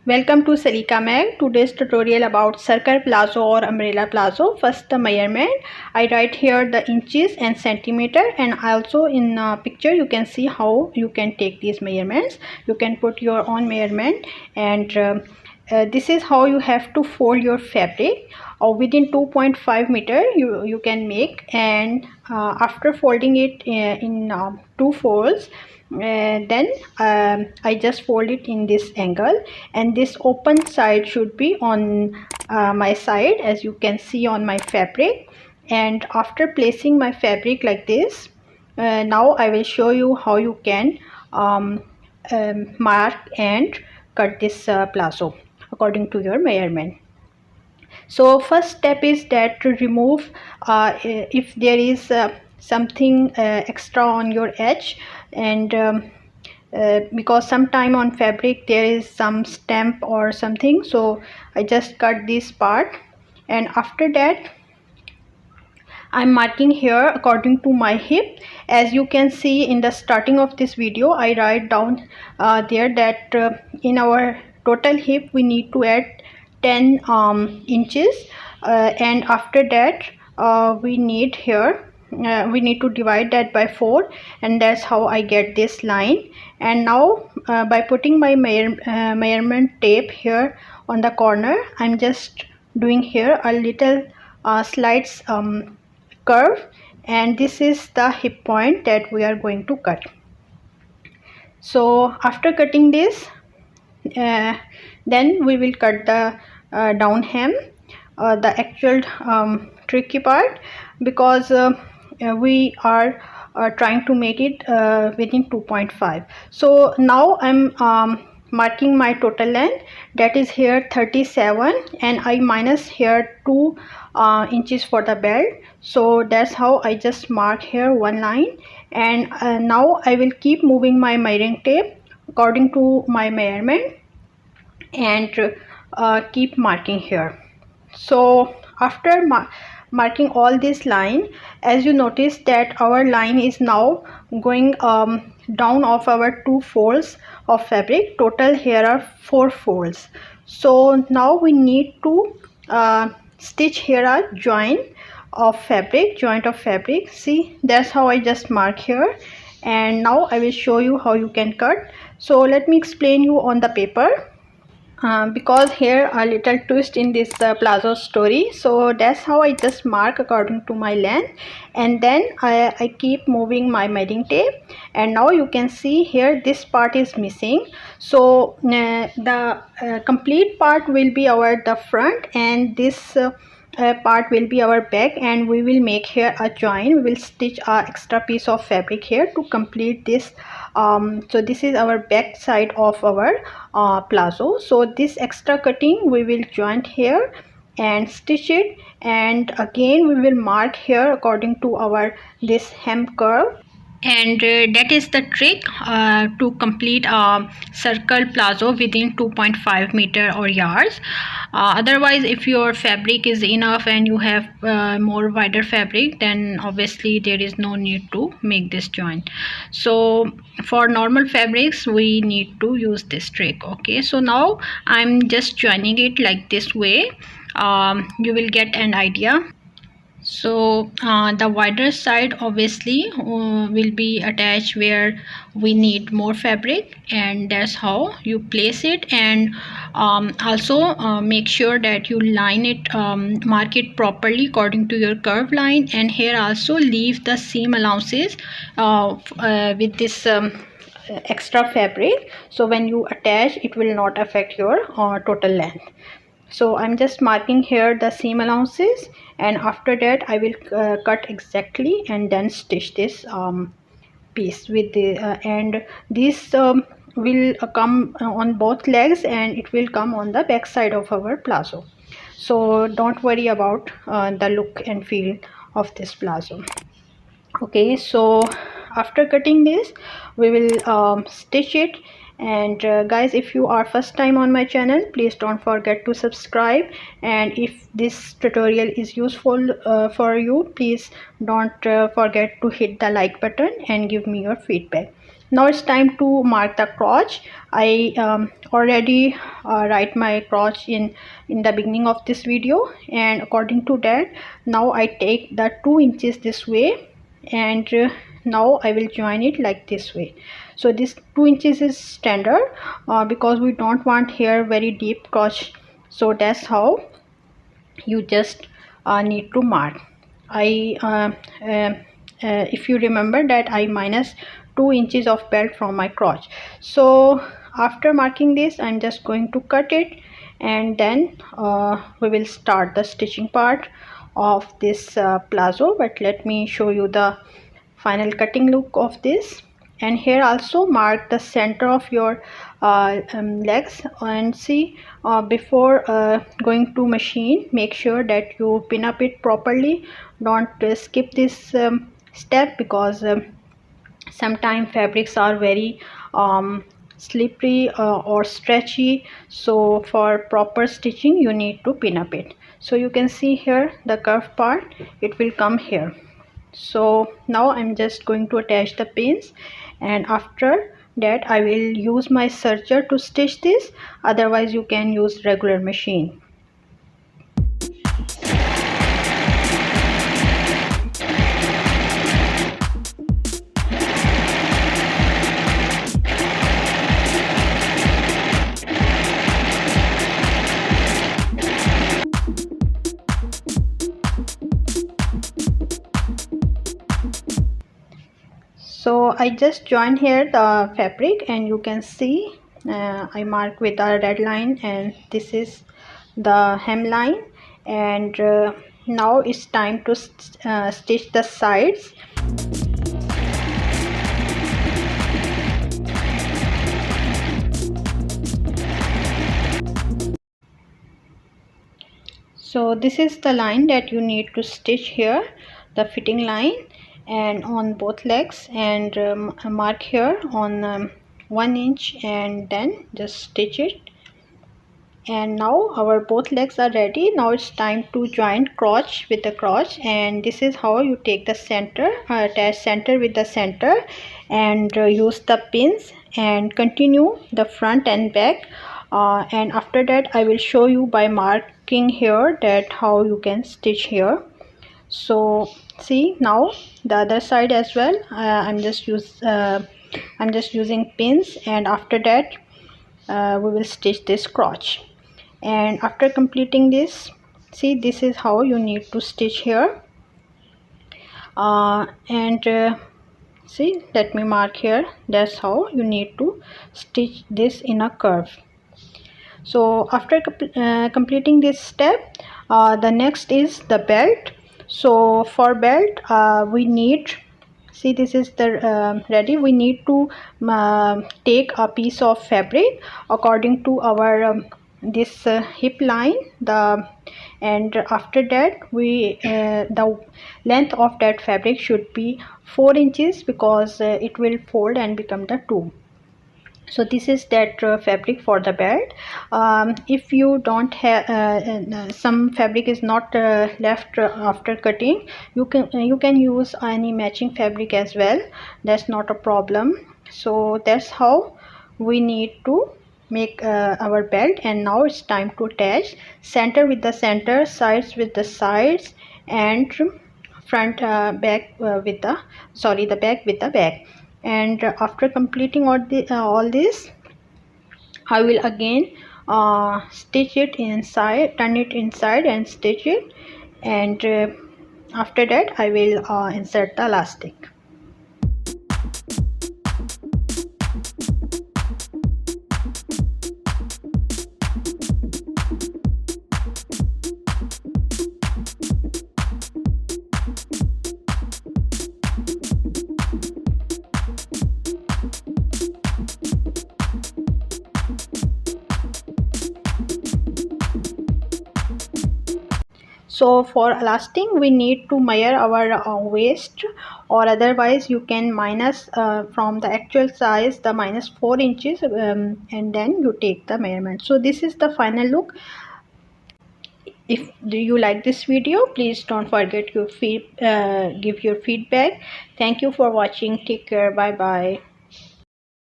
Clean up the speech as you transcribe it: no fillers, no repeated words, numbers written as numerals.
Welcome to Salika Mag. Today's tutorial about circle palazzo or umbrella palazzo. First the measurement. I write here the inches and centimeter, and also in picture you can see how you can take these measurements. You can put your own measurement, and this is how you have to fold your fabric. Within 2.5 meter you can make, and after folding it in two folds, then I just fold it in this angle, and this open side should be on my side, as you can see on my fabric. And after placing my fabric like this, now I will show you how you can mark and cut this palazzo according to your measurement. So first step is that to remove if there is something extra on your edge, and because sometime on fabric there is some stamp or something, so I just cut this part, and after that I'm marking here according to my hip. As you can see in the starting of this video, I write down there that in our total hip we need to add 10 inches, and after that we need here we need to divide that by 4, and that's how I get this line. And now by putting my measurement tape here on the corner, I'm just doing here a little slight curve, and this is the hip point that we are going to cut. So after cutting this, then we will cut the down hem, the actual tricky part, because we are trying to make it within 2.5. so now I'm marking my total length, that is here 37, and I minus here 2 inches for the belt. So that's how I just mark here one line, and now I will keep moving my measuring tape according to my measurement and keep marking here. So after marking all this line, as you notice that our line is now going down of our 2 folds of fabric. Total here are 4 folds. So now we need to stitch here a joint of fabric. See, that's how I just mark here, and now I will show you how you can cut. So let me explain you on the paper. Because here a little twist in this palazzo story, so that's how I just mark according to my length, and then I keep moving my measuring tape, and now you can see here this part is missing. So the complete part will be the front, and this part will be our back, and we will make here a join. We will stitch a extra piece of fabric here to complete this. So this is our back side of our palazzo. So this extra cutting we will join here and stitch it, and again we will mark here according to our this hem curve. And that is the trick to complete a circle palazzo within 2.5 meter or yards. Otherwise, if your fabric is enough and you have more wider fabric, then obviously there is no need to make this joint. So for normal fabrics we need to use this trick. Okay, so now I'm just joining it like this way. You will get an idea. So the wider side obviously will be attached where we need more fabric, and that's how you place it. And also make sure that you line it, mark it properly according to your curve line, and here also leave the seam allowances with this extra fabric, so when you attach it will not affect your total length. So I'm just marking here the seam allowances, and after that I will cut exactly and then stitch this piece with the and this will come on both legs, and it will come on the back side of our palazzo. So don't worry about the look and feel of this palazzo. Okay, so after cutting this we will stitch it. And guys, if you are first time on my channel, please don't forget to subscribe, and if this tutorial is useful for you, please don't forget to hit the like button and give me your feedback. Now it's time to mark the crotch. I already write my crotch in the beginning of this video, and according to that, now I take the 2 inches this way, and now I will join it like this way. So this 2 inches is standard because we don't want here very deep crotch. So that's how you just need to mark. If you remember that I minus 2 inches of belt from my crotch. So after marking this, I'm just going to cut it, and then we will start the stitching part of this palazzo. But let me show you the final cutting look of this. And here also mark the center of your legs, and see before going to machine, make sure that you pin up it properly. Don't skip this step, because sometimes fabrics are very slippery or stretchy, so for proper stitching you need to pin up it. So you can see here the curved part, it will come here. So now I'm just going to attach the pins, and after that I will use my serger to stitch this. Otherwise you can use regular machine. So I just joined here the fabric, and you can see I mark with a red line, and this is the hemline. And now it's time to stitch the sides. So this is the line that you need to stitch here, the fitting line, and on both legs, and mark here on 1 inch, and then just stitch it. And now our both legs are ready. Now it's time to join crotch with the crotch, and this is how you take the center, attach center with the center, and use the pins and continue the front and back. And after that I will show you by marking here that how you can stitch here. So see, now the other side as well, I'm just using pins, and after that we will stitch this crotch. And after completing this, see, this is how you need to stitch here. See, let me mark here, that's how you need to stitch this in a curve. So after completing this step, the next is the belt. So for belt we need, see, this is the ready. We need to take a piece of fabric according to our this hip line, and after that we the length of that fabric should be 4 inches, because it will fold and become the 2. So this is that fabric for the belt. If you don't have some fabric is not left after cutting, you can use any matching fabric as well, that's not a problem. So that's how we need to make our belt. And now it's time to attach center with the center, sides with the sides, and front back with the the back with the back. And after completing all this, I will again stitch it inside, turn it inside and stitch it, and after that I will insert the elastic. So for elastic we need to measure our waist, or otherwise you can minus from the actual size the minus 4 inches, and then you take the measurement. So this is the final look. If you like this video, please don't forget to give your feedback. Thank you for watching. Take care. Bye bye.